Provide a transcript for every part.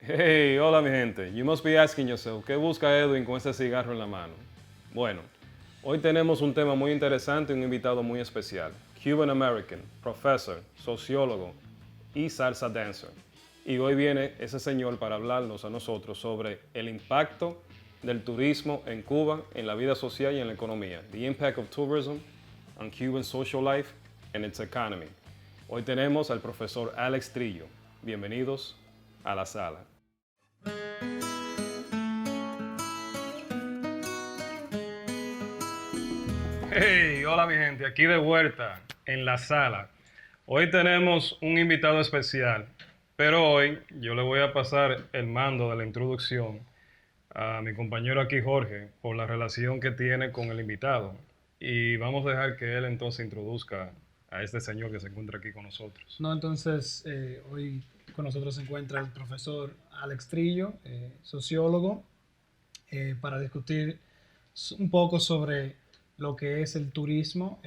Hey, hola mi gente. You must be asking yourself, ¿qué busca Edwin con ese cigarro en la mano? Bueno, hoy tenemos un tema muy interesante y un invitado muy especial. Cuban American, profesor, sociólogo y salsa dancer. Y hoy viene ese señor para hablarnos a nosotros sobre el impacto del turismo en Cuba, en la vida social y en la economía. The impact of tourism on Cuban social life and its economy. Hoy tenemos al profesor Alex Trillo. Bienvenidos a la sala. Hey, hola mi gente, aquí de vuelta en la sala. Hoy tenemos un invitado especial, pero hoy yo le voy a pasar el mando de la introducción a mi compañero aquí Jorge por la relación que tiene con el invitado. Y vamos a dejar que él entonces introduzca a este señor que se encuentra aquí con nosotros. No, entonces hoy con nosotros se encuentra el profesor Alex Trillo, sociólogo, para discutir un poco sobre lo que es el turismo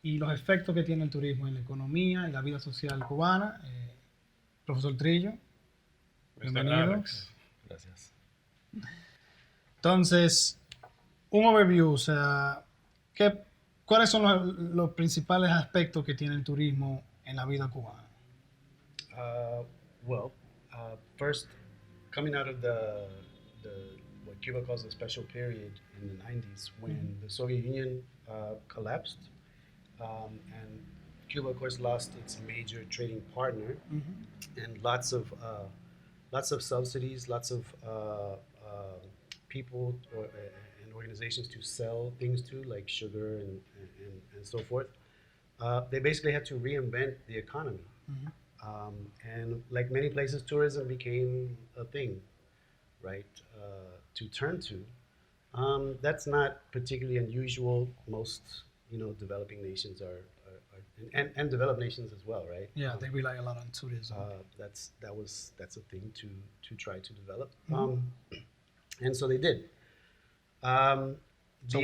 y los efectos que tiene el turismo en la economía y la vida social cubana. Profesor Trillo, Mr. bienvenido. Alex. Gracias. Entonces, un overview, o sea, ¿cuáles son los principales aspectos que tiene el turismo en la vida cubana? Uh, First, coming out of the what Cuba calls a special period in the 90s when the Soviet Union collapsed, and Cuba, of course, lost its major trading partner, and lots of subsidies, lots of people and organizations to sell things to, like sugar and so forth. They basically had to reinvent the economy. And like many places, tourism became a thing, right, to turn to. That's not particularly unusual. Most, developing nations and developed nations as well, right? Yeah, they rely a lot on tourism. That's a thing to try to develop, and so they did. So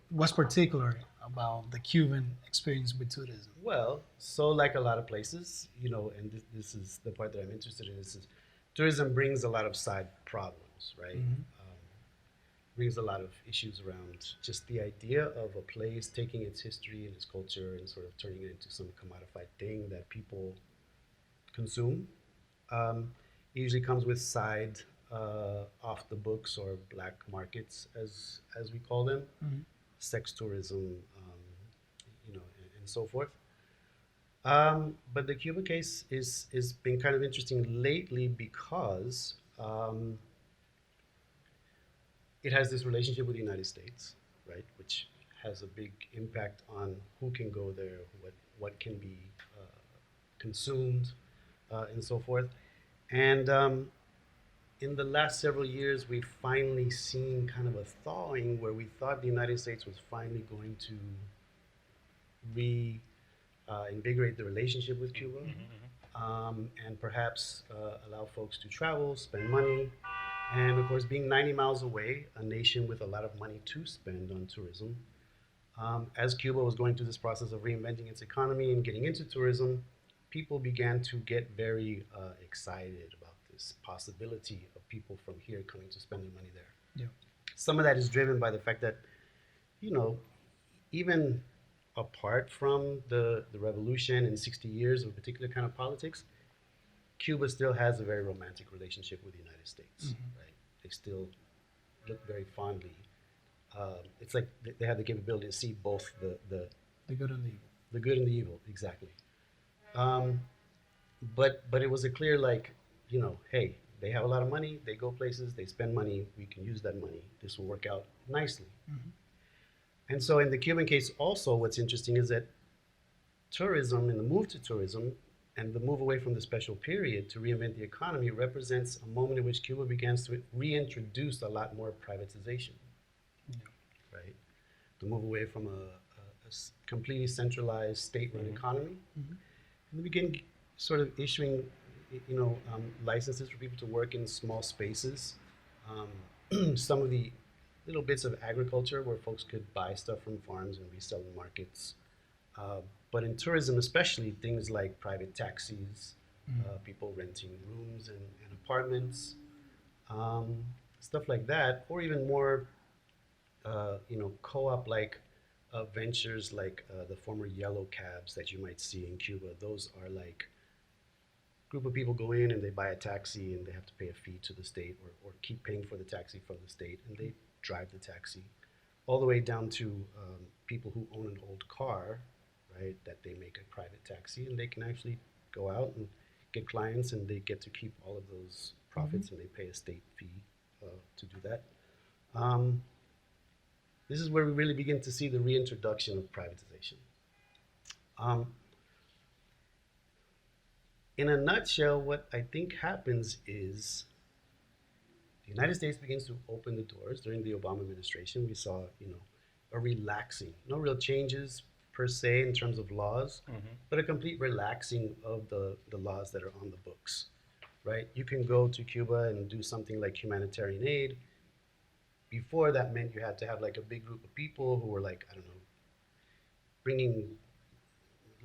what's particular about the Cuban experience with tourism? Well, so like a lot of places, and this is the part that I'm interested in. This is tourism brings a lot of side problems, right? Brings a lot of issues around just the idea of a place taking its history and its culture and sort of turning it into some commodified thing that people consume. It usually comes with side off the books or black markets, as we call them, sex tourism, and so forth. But the Cuba case is been kind of interesting lately because it has this relationship with the United States, right, which has a big impact on who can go there, what can be consumed, and so forth. And in the last several years, we've finally seen kind of a thawing where we thought the United States was finally going to invigorate the relationship with Cuba, and perhaps allow folks to travel, spend money, and of course, being 90 miles away, a nation with a lot of money to spend on tourism. As Cuba was going through this process of reinventing its economy and getting into tourism, people began to get very excited about this possibility of people from here coming to spend their money there. Yeah. Some of that is driven by the fact that, even apart from the revolution and 60 years of a particular kind of politics, Cuba still has a very romantic relationship with the United States, right? They still look very fondly. It's like they have the capability to see both the good and the evil. The good and the evil, exactly. But it was a clear, like, hey, they have a lot of money, they go places, they spend money, we can use that money. This will work out nicely. And so in the Cuban case also, what's interesting is that tourism and the move to tourism and the move away from the special period to reinvent the economy represents a moment in which Cuba begins to reintroduce a lot more privatization, right? The move away from a completely centralized state-run economy, and they begin sort of issuing, licenses for people to work in small spaces. Some of the little bits of agriculture where folks could buy stuff from farms and resell in markets. But in tourism especially, things like private taxis, people renting rooms and apartments, stuff like that, or even more, co-op like ventures like the former yellow cabs that you might see in Cuba. Those are like group of people go in and they buy a taxi and they have to pay a fee to the state or keep paying for the taxi from the state and they drive the taxi all the way down to people who own an old car, right, that they make a private taxi and they can actually go out and get clients and they get to keep all of those profits and they pay a state fee to do that. This is where we really begin to see the reintroduction of privatization. In a nutshell, what I think happens is the United States begins to open the doors. During the Obama administration, we saw, a relaxing, no real changes per se in terms of laws, but a complete relaxing of the laws that are on the books, right? You can go to Cuba and do something like humanitarian aid. Before, that meant you had to have like a big group of people who were like, I don't know, bringing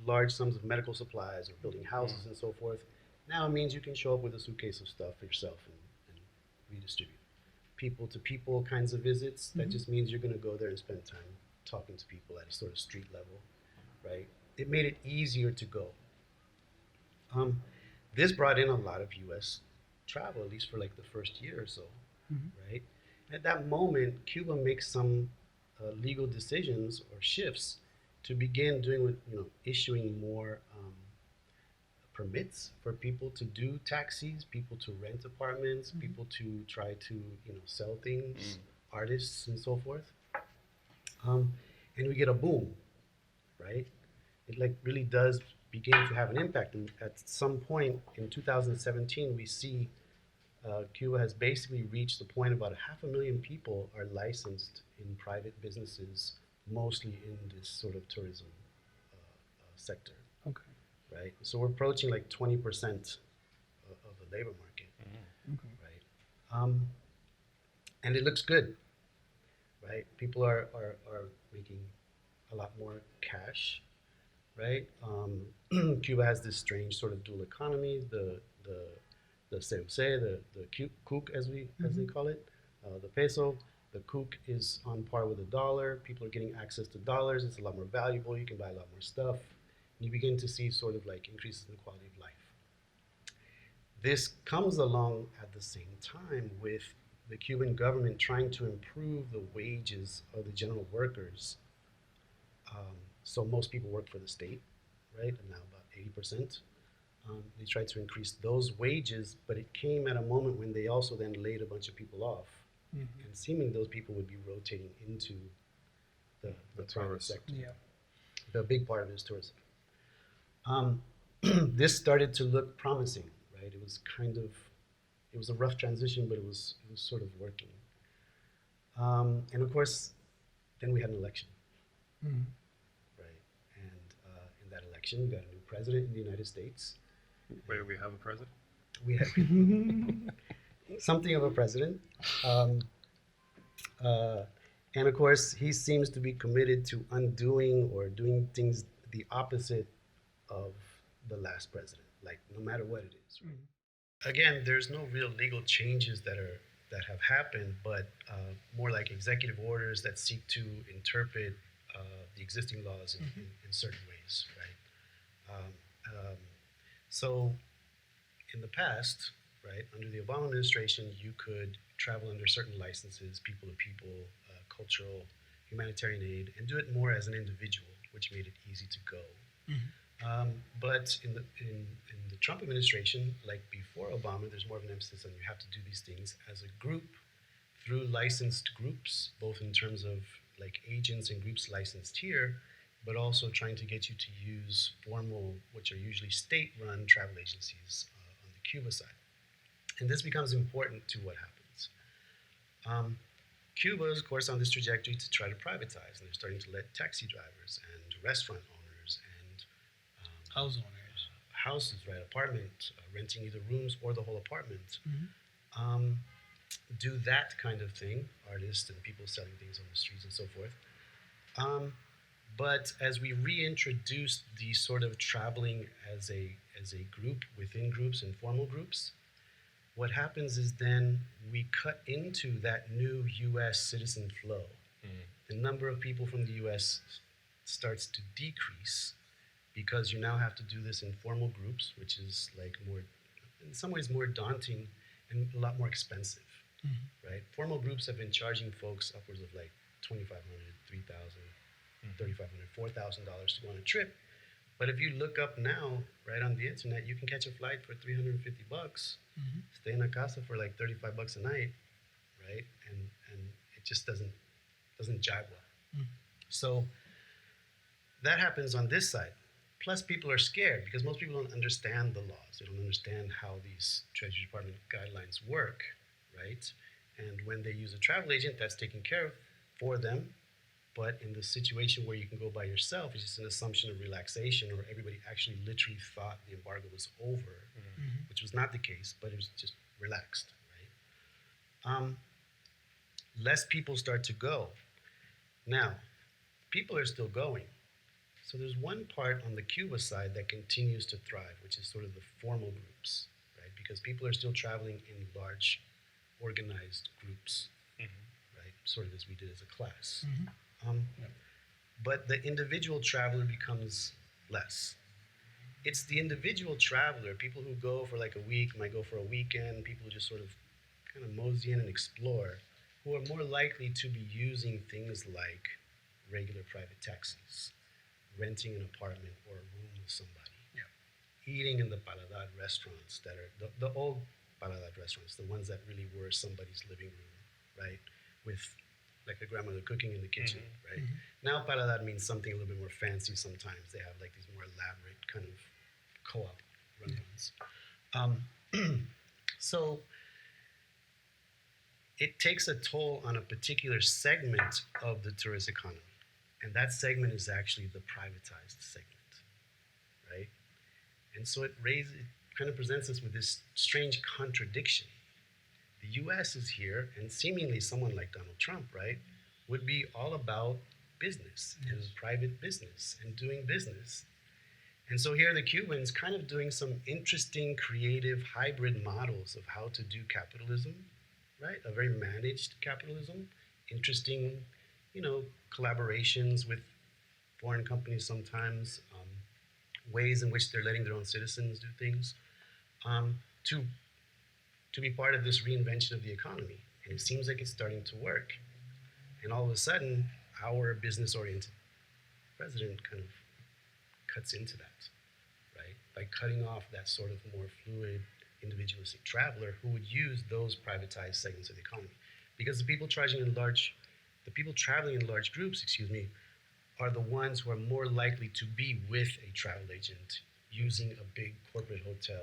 large sums of medical supplies or building houses and so forth. Now it means you can show up with a suitcase of stuff yourself and redistribute. People to people kinds of visits, that just means you're going to go there and spend time talking to people at a sort of street level, right? It made it easier to go. This brought in a lot of US travel, at least for like the first year or so, right? At that moment, Cuba makes some legal decisions or shifts to begin doing with, issuing more permits for people to do taxis, people to rent apartments, people to try to, sell things, artists and so forth. And we get a boom, right? It like really does begin to have an impact. And at some point in 2017, we see Cuba has basically reached the point about 500,000 people are licensed in private businesses, mostly in this sort of tourism sector. Okay. Right? So we're approaching like 20% of the labor market, Okay. right? And it looks good, right? People are making a lot more cash, right? Cuba has this strange sort of dual economy, the CUC, the CUC as they call it, the peso. The CUC is on par with the dollar. People are getting access to dollars. It's a lot more valuable. You can buy a lot more stuff. And you begin to see sort of like increases in the quality of life. This comes along at the same time with the Cuban government trying to improve the wages of the general workers. So most people work for the state, right? And now about 80%. They tried to increase those wages, but it came at a moment when they also then laid a bunch of people off. And seeming those people would be rotating into the private sector. Yeah. The big part of it is tourism. This started to look promising, right? It was a rough transition, but it was sort of working. And of course, then we had an election, right? And in that election, we got a new president in the United States. Wait, we have a president? We had something of a president. And of course, he seems to be committed to undoing or doing things the opposite of the last president, like no matter what it is. Right? Again, there's no real legal changes that have happened, but more like executive orders that seek to interpret the existing laws in certain ways, right? So in the past, right, under the Obama administration, you could travel under certain licenses, people to people, cultural, humanitarian aid, and do it more as an individual, which made it easy to go. But in the Trump administration, like before Obama, there's more of an emphasis on you have to do these things as a group through licensed groups, both in terms of like agents and groups licensed here, but also trying to get you to use formal, which are usually state-run travel agencies on the Cuba side. And this becomes important to what happens. Cuba is, of course, on this trajectory to try to privatize, and they're starting to let taxi drivers and restaurant owners and houses, right, apartment, renting either rooms or the whole apartment, do that kind of thing, artists and people selling things on the streets and so forth. But as we reintroduced the sort of traveling as a group within groups, informal groups, what happens is then we cut into that new U.S. citizen flow. The number of people from the U.S. starts to decrease because you now have to do this in formal groups, which is like more, in some ways more daunting and a lot more expensive, right? Formal groups have been charging folks upwards of like $2,500, $3,000, $3,500, $4,000 to go on a trip. But if you look up now, right on the internet, you can catch a flight for $350, stay in a casa for like $35 a night, right? And it just doesn't jive well. So that happens on this side. Plus, people are scared because most people don't understand the laws. They don't understand how these Treasury Department guidelines work, right? And when they use a travel agent, that's taken care of for them. But in the situation where you can go by yourself, it's just an assumption of relaxation, or everybody actually literally thought the embargo was over, which was not the case, but it was just relaxed, right? Less people start to go. Now, people are still going. So there's one part on the Cuba side that continues to thrive, which is sort of the formal groups, right? Because people are still traveling in large, organized groups, right? Sort of as we did as a class. But the individual traveler becomes less. It's the individual traveler, people who go for like a week, might go for a weekend, people who just sort of kind of mosey in and explore, who are more likely to be using things like regular private taxis, renting an apartment or a room with somebody, eating in the paladar restaurants that are the old paladar restaurants, the ones that really were somebody's living room, right? With like a grandmother cooking in the kitchen, right? Now paladar means something a little bit more fancy sometimes. They have like these more elaborate kind of co-op run-ons. So it takes a toll on a particular segment of the tourist economy. And that segment is actually the privatized segment, right? And so it kind of presents us with this strange contradiction. The US is here, and seemingly someone like Donald Trump, right, would be all about business and private business and doing business. And so here are the Cubans kind of doing some interesting, creative, hybrid models of how to do capitalism, right? A very managed capitalism, interesting, collaborations with foreign companies sometimes, ways in which they're letting their own citizens do things, to be part of this reinvention of the economy. And it seems like it's starting to work. And all of a sudden, our business-oriented president kind of cuts into that, right? By cutting off that sort of more fluid, individualistic traveler who would use those privatized segments of the economy. Because the people traveling in large groups, are the ones who are more likely to be with a travel agent, using a big corporate hotel,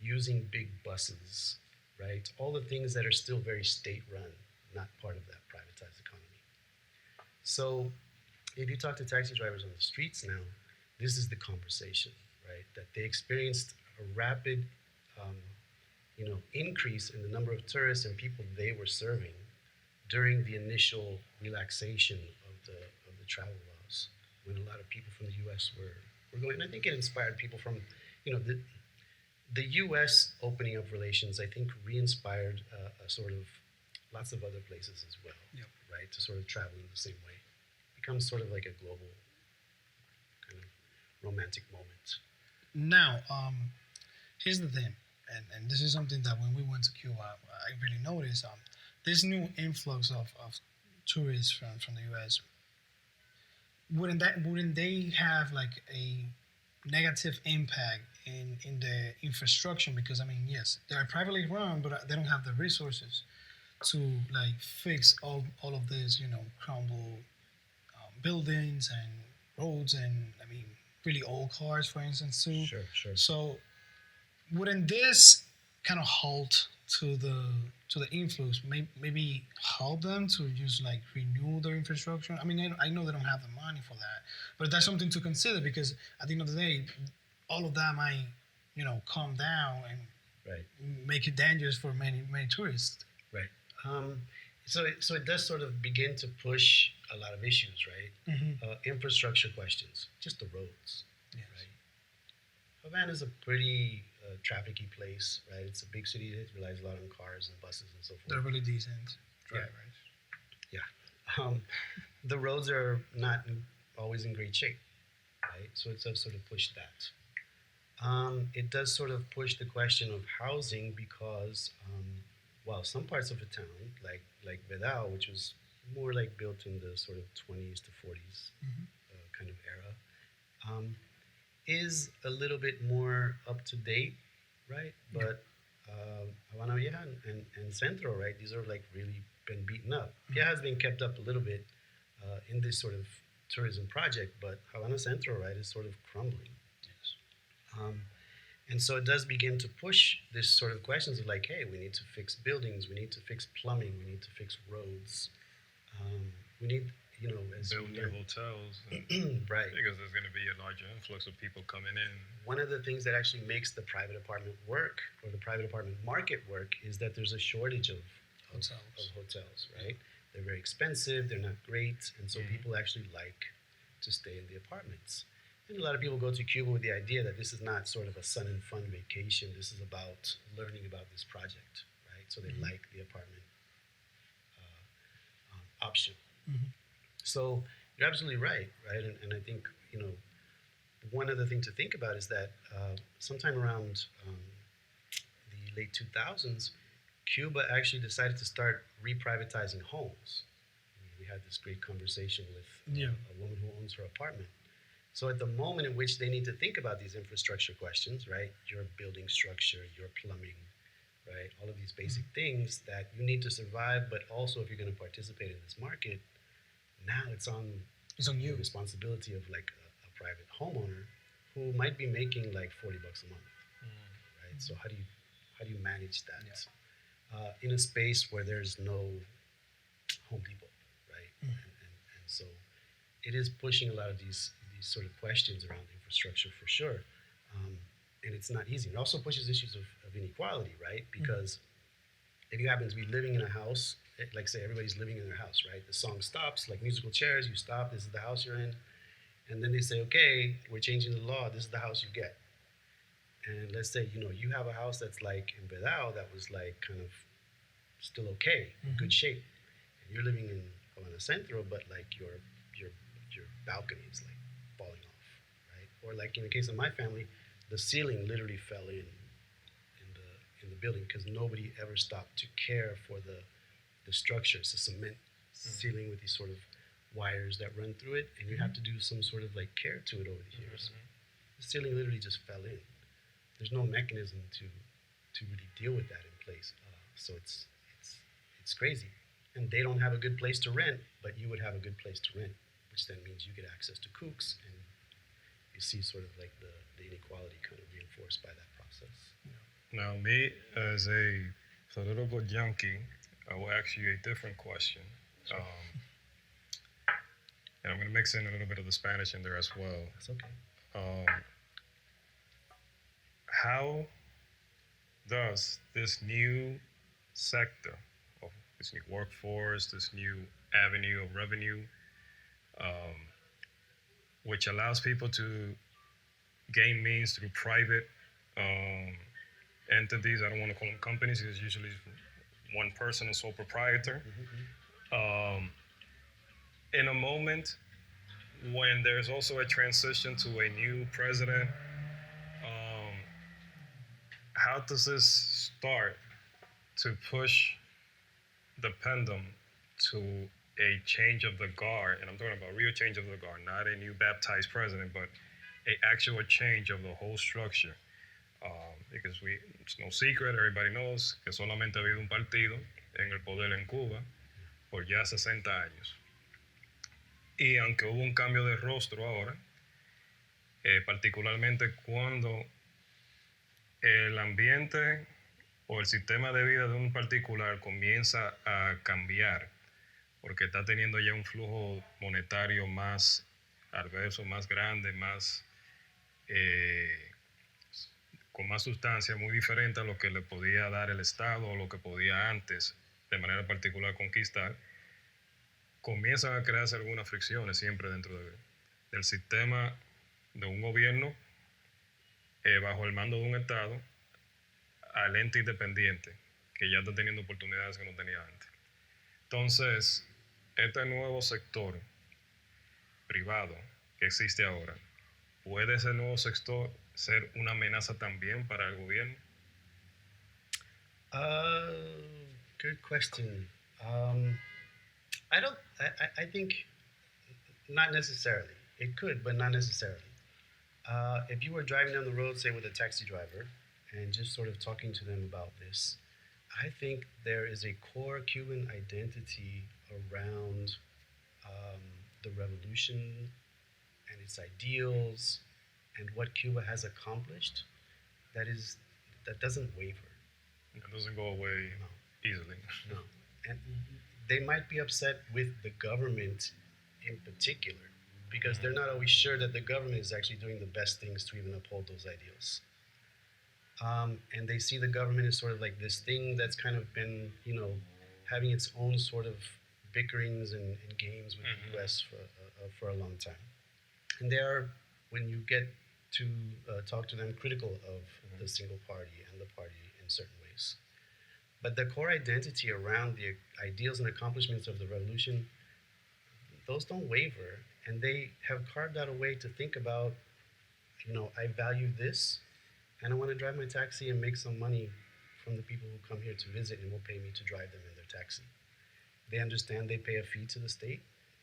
using big buses, right? All the things that are still very state-run, not part of that privatized economy. So if you talk to taxi drivers on the streets now, this is the conversation, right? That they experienced a rapid increase in the number of tourists and people they were serving during the initial relaxation of the travel laws, when a lot of people from the U.S. were going. And I think it inspired people from, the U.S. opening up relations, I think, re-inspired a sort of lots of other places as well, right? To sort of travel in the same way. It becomes sort of like a global kind of romantic moment. Now, here's the thing, and this is something that when we went to Cuba, I really noticed. This new influx of tourists from the U.S. Wouldn't they have like a negative impact in the infrastructure? Because yes, they are privately run, but they don't have the resources to like fix all of this, crumble buildings and roads, and really old cars, for instance, too. Sure. So wouldn't this kind of halt to the influx, maybe help them to just like renew their infrastructure? I know they don't have the money for that, but that's something to consider, because at the end of the day, all of that might, calm down and make it dangerous for many tourists. Right. So it does sort of begin to push a lot of issues, right? Infrastructure questions, just the roads, right? Havana's a pretty trafficy place, right? It's a big city. It relies a lot on cars and buses and so forth. They're really decent drivers. The roads are not always in great shape, right? So it does sort of push that. It does sort of push the question of housing because, well, some parts of the town, like Vedao, which was more like built in the sort of 20s to 40s kind of era, is a little bit more up to date, right? But Havana Vieja and Centro, right? These are like really been beaten up. Vieja has been kept up a little bit in this sort of tourism project, but Havana Centro, right, is sort of crumbling. And so it does begin to push this sort of questions of like, hey, we need to fix buildings, we need to fix plumbing, we need to fix roads, we need, you know, as build new hotels, right? Because there's going to be a larger influx of people coming in. One of the things that actually makes the private apartment work or the private apartment market work is that there's a shortage of hotels, right? They're very expensive, they're not great, and so people actually like to stay in the apartments. And a lot of people go to Cuba with the idea that this is not sort of a sun and fun vacation. This is about learning about this project, right? So they like the apartment option. So you're absolutely right? And I think, you know, one other thing to think about is that sometime around the late 2000s, Cuba actually decided to start reprivatizing homes. We had this great conversation with a woman who owns her apartment. So at the moment in which they need to think about these infrastructure questions, right? Your building structure, your plumbing, right? All of these basic things that you need to survive, but also if you're going to participate in this market, now it's on you. The responsibility of like a private homeowner who might be making like $40 a month, right? So how do you manage that in a space where there's no Home Depot, right? And so it is pushing a lot of these sort of questions around infrastructure for sure. And it's not easy. It also pushes issues of inequality, right? Because if you happen to be living in a house, like say everybody's living in their house, right? The song stops, like musical chairs, you stop, this is the house you're in. And then they say, okay, we're changing the law, this is the house you get. And let's say, you know, you have a house that's like in Vedao that was like kind of still okay, good shape. And you're living in Havana Centro, but like your balcony is like falling off, right? Or like in the case of my family, the ceiling literally fell in the building because nobody ever stopped to care for the structure. It's a cement ceiling with these sort of wires that run through it, and you have to do some sort of like care to it over the years. The ceiling literally just fell in. There's no mechanism to really deal with that in place. So it's crazy. And they don't have a good place to rent, but you would have a good place to rent, which then means you get access to cooks, and you see sort of like the inequality kind of reinforced by that process. Now, me as a political junkie, I will ask you a different question. Sure. And I'm going to mix in a little bit of the Spanish in there as well. That's okay. How does this new sector of this new workforce, this new avenue of revenue, which allows people to gain means through private entities, I don't want to call them companies, it's usually one person, a sole proprietor, in a moment when there's also a transition to a new president, how does this start to push the pendulum to a change of the guard? And I'm talking about real change of the guard, not a new baptized president, but an actual change of the whole structure. Because it's no secret, everybody knows que solamente ha habido un partido en el poder en Cuba por ya 60 años. Y aunque hubo un cambio de rostro ahora, particularmente cuando el ambiente o el sistema de vida de un particular comienza a cambiar, porque está teniendo ya un flujo monetario más adverso, más grande, más con más sustancia, muy diferente a lo que le podía dar el Estado o lo que podía antes, de manera particular, conquistar. comienzan a crearse algunas fricciones siempre dentro del sistema de un gobierno bajo el mando de un Estado al ente independiente que ya está teniendo oportunidades que no tenía antes. Entonces, este nuevo sector privado que existe ahora, ¿puede ese nuevo sector ser una amenaza también para el gobierno? Good question. I think not necessarily. It could, but not necessarily. If you were driving down the road, say with a taxi driver, and just sort of talking to them about this, I think there is a core Cuban identity around the revolution and its ideals and what Cuba has accomplished that doesn't waver. It doesn't go away easily. No. And they might be upset with the government in particular because they're not always sure that the government is actually doing the best things to even uphold those ideals. And they see the government as sort of like this thing that's kind of been, having its own sort of bickerings and games with the U.S. for a long time. And they are, when you get to talk to them, critical of the single party and the party in certain ways. But the core identity around the ideals and accomplishments of the revolution, those don't waver. And they have carved out a way to think about, I value this, and I want to drive my taxi and make some money from the people who come here to visit and will pay me to drive them in their taxi. They understand they pay a fee to the state.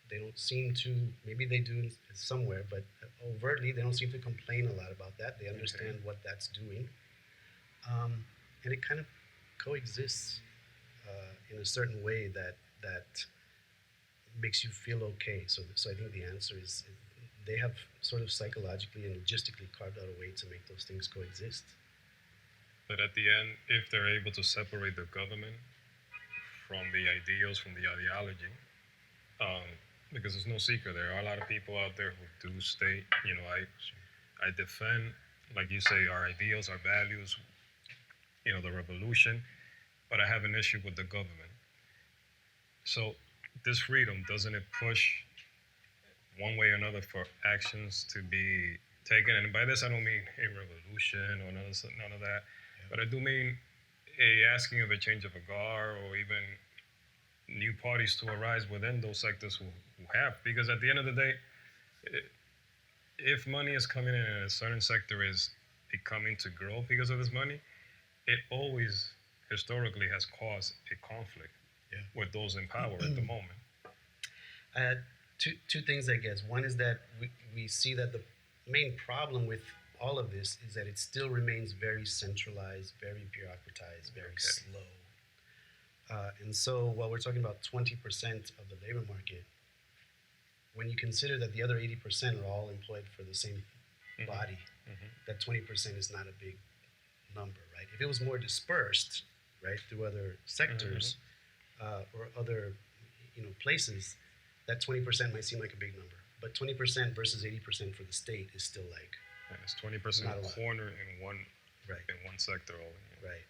They don't seem to, maybe they do somewhere, but overtly, they don't seem to complain a lot about that. They understand what that's doing. And it kind of coexists in a certain way that makes you feel okay. So I think the answer is they have sort of psychologically and logistically carved out a way to make those things coexist. But at the end, if they're able to separate the government from the ideals, from the ideology, because it's no secret, there are a lot of people out there who do state, I defend, like you say, our ideals, our values, the revolution, but I have an issue with the government. So this freedom, doesn't it push one way or another for actions to be taken? And by this, I don't mean a revolution or none of that, but I do mean a asking of a change of a guard or even new parties to arise within those sectors who have. Because at the end of the day, if money is coming in and a certain sector is becoming to grow because of this money, it always historically has caused a conflict with those in power at the moment. Two things, I guess. One is that we see that the main problem with all of this is that it still remains very centralized, very bureaucratized, very slow. And so while we're talking about 20% of the labor market, when you consider that the other 80% are all employed for the same body, that 20% is not a big number, right? If it was more dispersed, right, through other sectors or other, places, that 20% might seem like a big number. But 20% versus 80% for the state is still like... And it's 20% corner in one sector only. Right.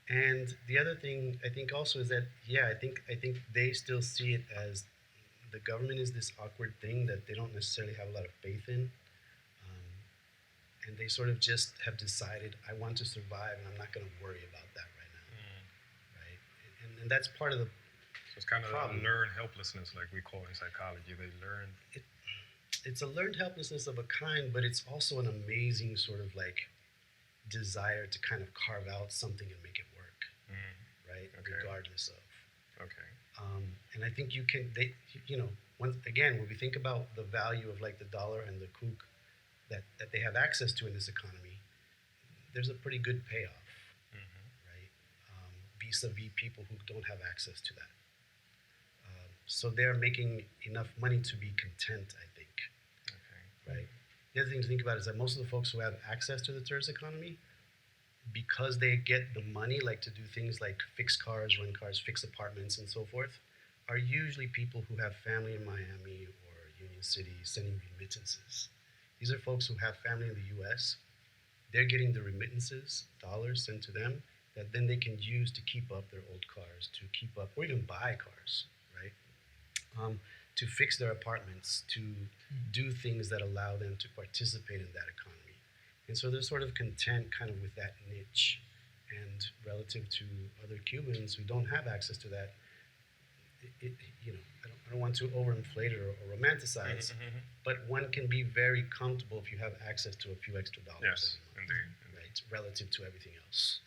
And the other thing I think also is that, I think they still see it as the government is this awkward thing that they don't necessarily have a lot of faith in. And they sort of just have decided, I want to survive and I'm not going to worry about that right now. Right? And that's part of the So it's kind of problem. a learned helplessness, like we call it in psychology. They learn. It's a learned helplessness of a kind, but it's also an amazing sort of like desire to kind of carve out something and make it work, right? Okay. Regardless of. Okay. And I think once again, when we think about the value of like the dollar and the kook that they have access to in this economy, there's a pretty good payoff, right? Vis-a-vis people who don't have access to that. So they're making enough money to be content, I think. Okay. Right? The other thing to think about is that most of the folks who have access to the tourist economy, because they get the money, like to do things like fix cars, rent cars, fix apartments, and so forth, are usually people who have family in Miami or Union City sending remittances. These are folks who have family in the U.S. They're getting the remittances, dollars sent to them, that then they can use to keep up their old cars, to keep up, or even buy cars, right? To fix their apartments, to do things that allow them to participate in that economy. And so they're sort of content kind of with that niche. And relative to other Cubans who don't have access to that, I don't want to overinflate it or romanticize, but one can be very comfortable if you have access to a few extra dollars. Yes, every month, indeed. right? Relative to everything else.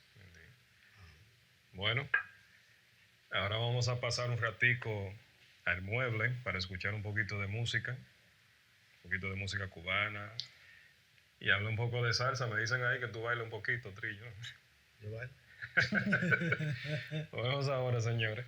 Bueno, ahora vamos a pasar un ratico al mueble para escuchar un poquito de música cubana, y habla un poco de salsa. Me dicen ahí que tú bailas un poquito, Trillo. You know what? Nos vemos ahora, señores.